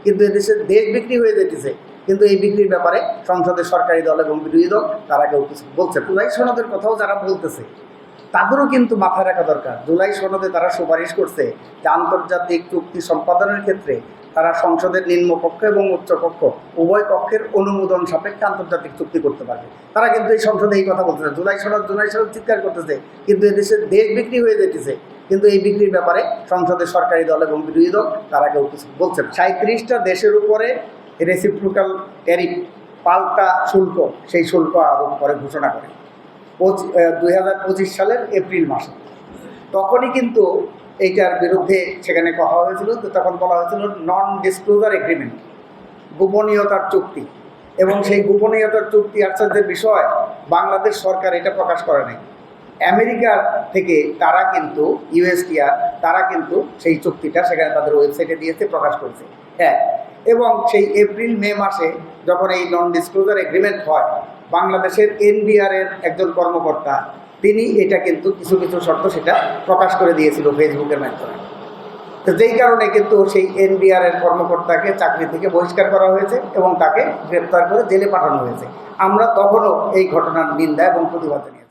কিন্তু এদেশের দেশ বিক্রি হয়ে যেতেছে। কিন্তু এই বিক্রির ব্যাপারে সংসদের সরকারি দল এবং বিরোধী দল তারা কেউ কিছু বলছে। জুলাই সনদের কথাও যারা বলতেছে তাদেরও কিন্তু মাথায় রাখা দরকার। জুলাই সনদে তারা সুপারিশ করছে যে আন্তর্জাতিক চুক্তি সম্পাদনের ক্ষেত্রে তারা সংসদের নিম্নকক্ষ এবং উচ্চকক্ষ উভয় পক্ষের অনুমোদন সাপেক্ষে আন্তর্জাতিক চুক্তি করতে পারবে। তারা কিন্তু এই সংসদে এই কথা বলতেছে, জুলাই সনদ চিৎকার করতেছে, কিন্তু এদেশের দেশ বিক্রি হয়ে যেতেছে। কিন্তু এই বিক্রির ব্যাপারে সংসদের সরকারি দল এবং বিরোধী দল তারা কেউ কিছু বলছে। 37টা দেশের উপরে রেসিপ্রোকাল ট্যারিফ পাল্টা শুল্ক, সেই শুল্ক আরোপ করে ঘোষণা করে 2025 সালের এপ্রিল মাসে। তখনই কিন্তু এইটার বিরুদ্ধে সেখানে কথা হয়েছিল। তো তখন বলা হয়েছিল নন ডিসক্লোজার এগ্রিমেন্ট, গোপনীয়তার চুক্তি। এবং সেই গোপনীয়তার চুক্তি আশ্চর্যের বিষয়, বাংলাদেশ সরকার এটা প্রকাশ করে নাই। আমেরিকার থেকে তারা কিন্তু ইউএসটিআর তারা কিন্তু সেই চুক্তিটা সেখানে তাদের ওয়েবসাইটে দিয়েছে, প্রকাশ করেছে। হ্যাঁ, এবং সেই এপ্রিল মে মাসে যখন এই নন ডিসক্লোজার এগ্রিমেন্ট হয়, বাংলাদেশের এনবিআরের একজন কর্মকর্তা তিনি এটা কিন্তু কিছু কিছু শর্ত সেটা প্রকাশ করে দিয়েছিল ফেসবুকের মাধ্যমে। তো যেই কারণে কিন্তু সেই এনবিআরের কর্মকর্তাকে চাকরি থেকে বহিষ্কার করা হয়েছে এবং তাকে গ্রেপ্তার করে জেলে পাঠানো হয়েছে। আমরা তখনও এই ঘটনার নিন্দা এবং প্রতিবাদ জানিয়েছি।